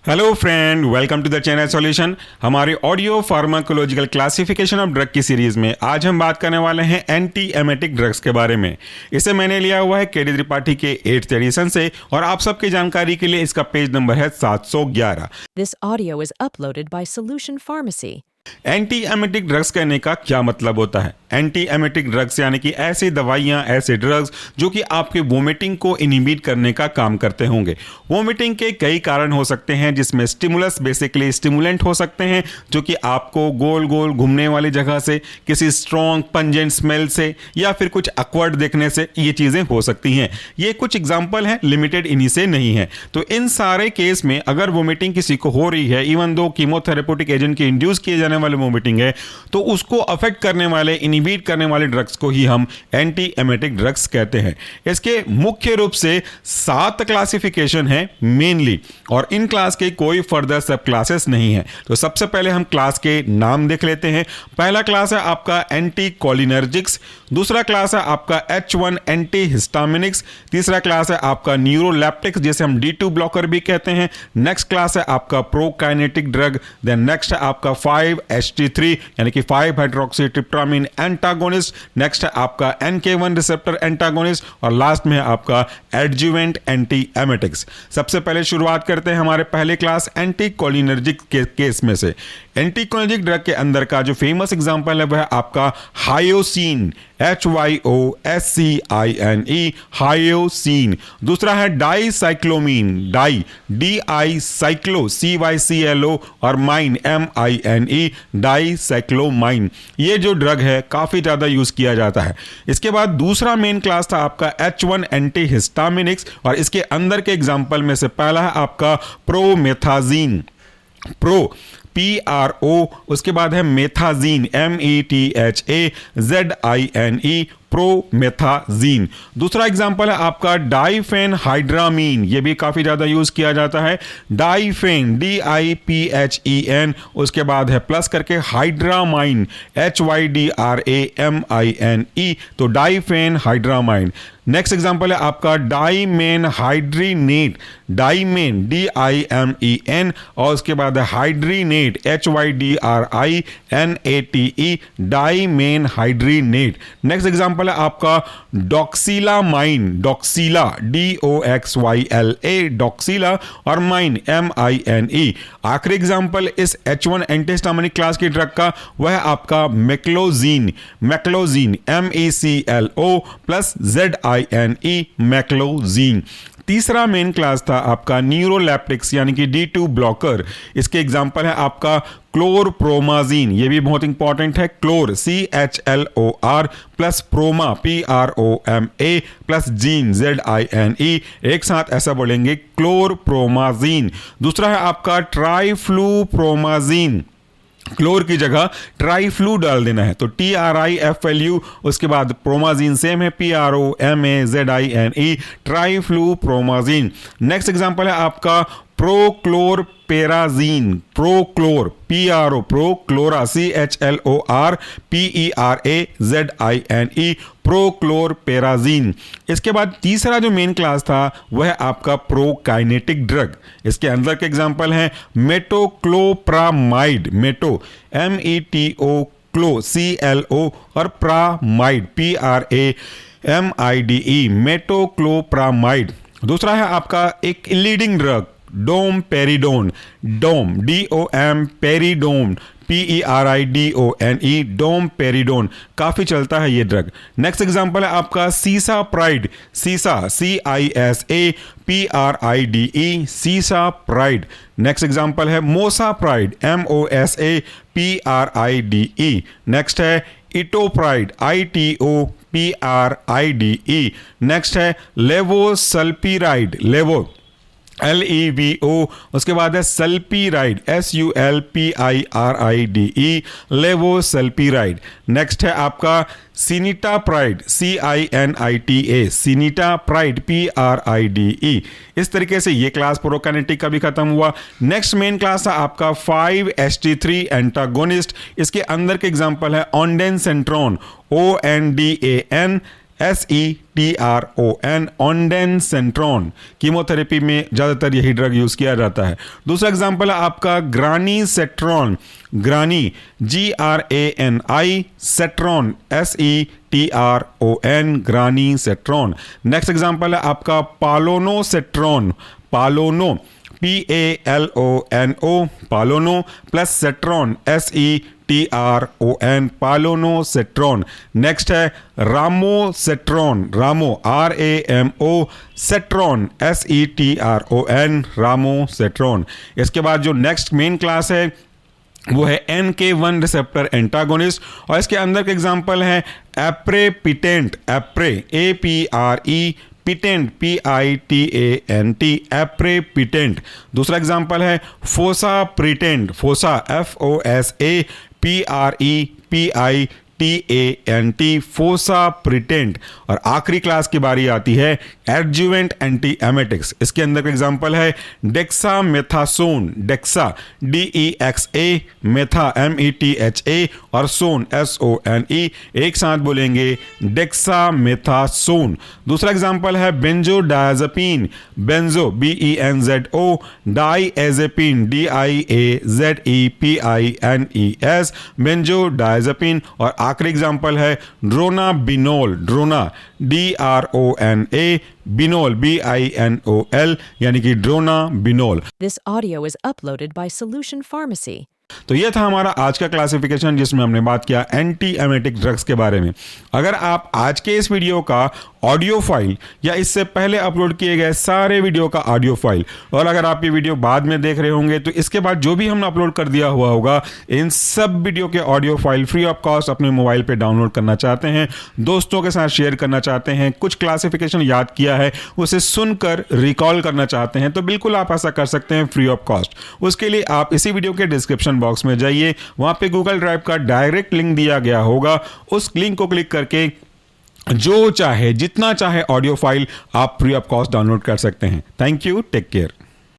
Hello friend, welcome to the channel solution. हमारे audio pharmacological classification of drug की series में आज हम बात करने वाले हैं एंटी एमेटिक ड्रग्स के बारे में। इसे मैंने लिया हुआ है केडी त्रिपाठी के 8th एडिशन से और आप सबकी जानकारी के लिए इसका पेज नंबर है 711। This audio is uploaded by Solution Pharmacy. Anti emetic drugs कहने का क्या मतलब होता है? एंटी एमेटिक ड्रग्स यानी कि ऐसी दवाइयां, ऐसे ड्रग्स जो कि आपके वोमिटिंग को इनहिबिट करने का काम करते होंगे। वोमिटिंग के कई कारण हो सकते हैं, जिसमें स्टिमुलस बेसिकली स्टिमुलेंट हो सकते हैं जो कि आपको गोल गोल घूमने वाली जगह से, किसी स्ट्रॉन्ग पंजेंट स्मेल से या फिर कुछ अक्वर्ड देखने से ये चीज़ें हो सकती हैं। ये कुछ एग्जाम्पल हैं, लिमिटेड इन्हीं से नहीं है। तो इन सारे केस में अगर वोमिटिंग किसी को हो रही है, इवन दो कीमोथेरेप्यूटिक एजेंट के इंड्यूस किए जाने वाले वोमिटिंग है, तो उसको अफेक्ट करने वाले, इनहिबिट करने वाले ड्रग्स को ही हम एंटी एमेटिक ड्रग्स कहते हैं। इसके मुख्य रूप से 7 क्लासिफिकेशन है मेनली, और इन क्लास के कोई फर्दर सब क्लासेस नहीं है। तो सबसे पहले हम क्लास के नाम देख लेते हैं। पहला क्लास है आपका एंटी कोलिनर्जिक्स, दूसरा क्लास है आपका H1 एंटी हिस्टामिनिक्स, तीसरा क्लास है आपका न्यूरोलेप्टिक्स जिसे हम D2 ब्लॉकर भी कहते हैं, नेक्स्ट क्लास है आपका प्रोकाइनेटिक ड्रग, देन नेक्स्ट है आपका 5-HT3 यानी कि 5-हाइड्रोक्सीट्रिप्टामाइन एंटागोनिस्ट, नेक्स्ट है आपका NK1 रिसेप्टर एंटागोनिस्ट, और लास्ट में है आपका एडजुवेंट एंटी एमेटिक्स। सबसे पहले शुरुआत करते हैं हमारे पहले क्लास एंटी कोलिनर्जिक के केस में से। एंटी कोलिनर्जिक ड्रग के अंदर का जो फेमस एग्जांपल है वह आपका हायोसिन, HYOSCINE, हायोसिन। दूसरा है डाइसाइक्लोमीन, DI साइक्लो CYCLO, और माइन MINE, डाइसाइक्लोमाइन। ये जो ड्रग है काफी ज्यादा यूज किया जाता है। इसके बाद दूसरा मेन क्लास था आपका H1 एंटी हिस्टामिनिक्स, और इसके अंदर के एग्जांपल में से पहला है आपका प्रोमेथाजीन, PRO, उसके बाद है मेथाजीन, METHAZINE, प्रोमेथाजीन। दूसरा एग्जांपल है आपका डाइफेनहाइड्रामीन, ये भी काफी ज्यादा यूज किया जाता है, डाइफेन, DIPHEN, उसके बाद है प्लस करके हाइड्रामाइन, HYDRAMINE, तो डाइफेनहाइड्रामाइन। नेक्स्ट एग्जांपल है आपका डाइमेनहाइड्रीनेट, डाइमेन, DIMEN, और उसके बाद है हाइड्रीनेट, HYDRINATE, डाइमेनहाइड्रीनेट। नेक्स्ट एग्जांपल है आपका डॉक्सिलामाइन, डॉक्सिला, DOXYLA, डॉक्सिला, और माइन MINE। आखिरी एग्जांपल इस H1 एंटीहिस्टामिनिक क्लास की ड्रग का वह है आपका मैक्लोजीन, मैक्लोजीन, MECLO प्लस ZINE, मैक्लोजीन। तीसरा मेन क्लास था आपका न्यूरोलेप्टिक्स यानी कि D2 ब्लॉकर। इसके एग्जांपल है आपका क्लोरप्रोमाजीन, ये भी बहुत इंपॉर्टेंट है, क्लोर CHLOR plus प्रोमा PROMA plus gene ZINE, एक साथ ऐसा बोलेंगे क्लोरप्रोमाजीन। दूसरा है आपका ट्राइफ्लूप्रोमाजीन, क्लोर की जगह ट्राइफ्लू डाल देना है, तो TRIFLU, उसके बाद प्रोमाजीन सेम है, PROMAZINE, ट्राइफ्लूप्रोमाजीन। नेक्स्ट एग्जांपल है आपका प्रोक्लोरपेराजीन, प्रोक्लोर, प्रोक्लोरा CHLORPERAZINE, प्रोक्लोरपेराजीन। इसके बाद तीसरा जो मेन क्लास था वह है आपका प्रोकाइनेटिक ड्रग। इसके अंदर के एग्जांपल हैं मेटोक्लोप्रामाइड, मेटो METO, क्लो CLO, और प्रामाइड PRAMIDE, मेटोक्लोप्रामाइड। दूसरा है आपका एक लीडिंग ड्रग डोमपेरिडोन, डोम DOM, पेरिडोन PERIDONE, डोमपेरिडोन, काफी चलता है ये ड्रग। नेक्स्ट एग्जांपल है आपका सीसाप्राइड, सीसा CISA PRIDE, सीसाप्राइड। नेक्स्ट एग्जांपल है मोसाप्राइड, MOSA PRIDE। नेक्स्ट है इटोप्राइड, ITOPRIDE। नेक्स्ट है लेवोसल्पीराइड, लेवो LEVO, उसके बाद है सल्पीराइड, SULPIRIDE, लेवोसल्पीराइड। नेक्स्ट है आपका सिनिटाप्राइड, CINITA, सिनिटाप्राइड PRIDE। इस तरीके से ये क्लास प्रोकाइनेटिक का भी खत्म हुआ। नेक्स्ट मेन क्लास है आपका 5-HT3 एंटागोनिस्ट। इसके अंदर के एग्जांपल है ऑन्डेनसेंट्रॉन, ONDAN, SETRON, ऑन्डेनसेंट्रॉन। कीमोथेरेपी में ज़्यादातर यही ड्रग यूज़ किया जाता है। दूसरा एग्जाम्पल है आपका ग्रानीसेट्रॉन, ग्रानी GRANI, सेट्रॉन SETRON, ग्रानीसेट्रॉन। नेक्स्ट एग्जाम्पल है आपका पालोनोसेट्रॉन, पालोनो PALONO, पालोनो प्लस सेट्रॉन SETRON, पालोनोसेट्रॉन। नेक्स्ट है रामोसेट्रॉन, रामो RAMO, सेट्रॉन SETRON, रामोसेट्रॉन। इसके बाद जो नेक्स्ट मेन क्लास है वो है NK1 रिसेप्टर एंटागोनिस्ट, और इसके अंदर के एग्जांपल हैं एप्रेपिटेंट, एप्रे APRE, पिटेंट PITANT, एप्रेपिटेंट। दूसरा एग्जांपल है फोसाप्रिटेंट, फोसा FOSA PREPITANT, फोसाप्रिटेंट। और आखिरी क्लास की बारी आती है एडजुवेंट एंटी एमेटिक्स। इसके अंदर का एग्जांपल है डेक्सामेथासोन, डेक्सा DEXA, मेथा METHA और सोन SONE। एक साथ बोलेंगे डेक्सामेथासोन। दूसरा एग्जांपल है बेंजोडायजेपिन, बेंजो BENZO, डाइएजेपिन DIAZEPINES, बेंजोडायजेपिन। और आखिरी एग्जांपल है ड्रोनाबिनोल, ड्रोना DRONA, बिनोल BINOL, यानी कि ड्रोनाबिनोल। This audio is uploaded by Solution Pharmacy. तो ये था हमारा आज का क्लासिफिकेशन, जिसमें हमने बात किया एंटी एमेटिक ड्रग्स के बारे में। अगर आप आज के इस वीडियो का ऑडियो फाइल या इससे पहले अपलोड किए गए सारे वीडियो का ऑडियो फाइल, और अगर आप ये वीडियो बाद में देख रहे होंगे तो इसके बाद जो भी हमने अपलोड कर दिया हुआ होगा, इन सब वीडियो के audio file free of cost अपने मोबाइल पे डाउनलोड करना चाहते हैं, दोस्तों के साथ शेयर करना चाहते हैं, कुछ क्लासिफिकेशन याद किया है उसे सुनकर रिकॉल करना चाहते हैं, तो बिल्कुल आप ऐसा कर सकते हैं फ्री ऑफ कॉस्ट। उसके लिए आप इसी वीडियो के डिस्क्रिप्शन बॉक्स में जाइए, वहां पे गूगल ड्राइव का डायरेक्ट लिंक दिया गया होगा, उस लिंक को क्लिक करके जो चाहे जितना चाहे ऑडियो फाइल आप फ्री ऑफ कॉस्ट डाउनलोड कर सकते हैं। Thank you, take care.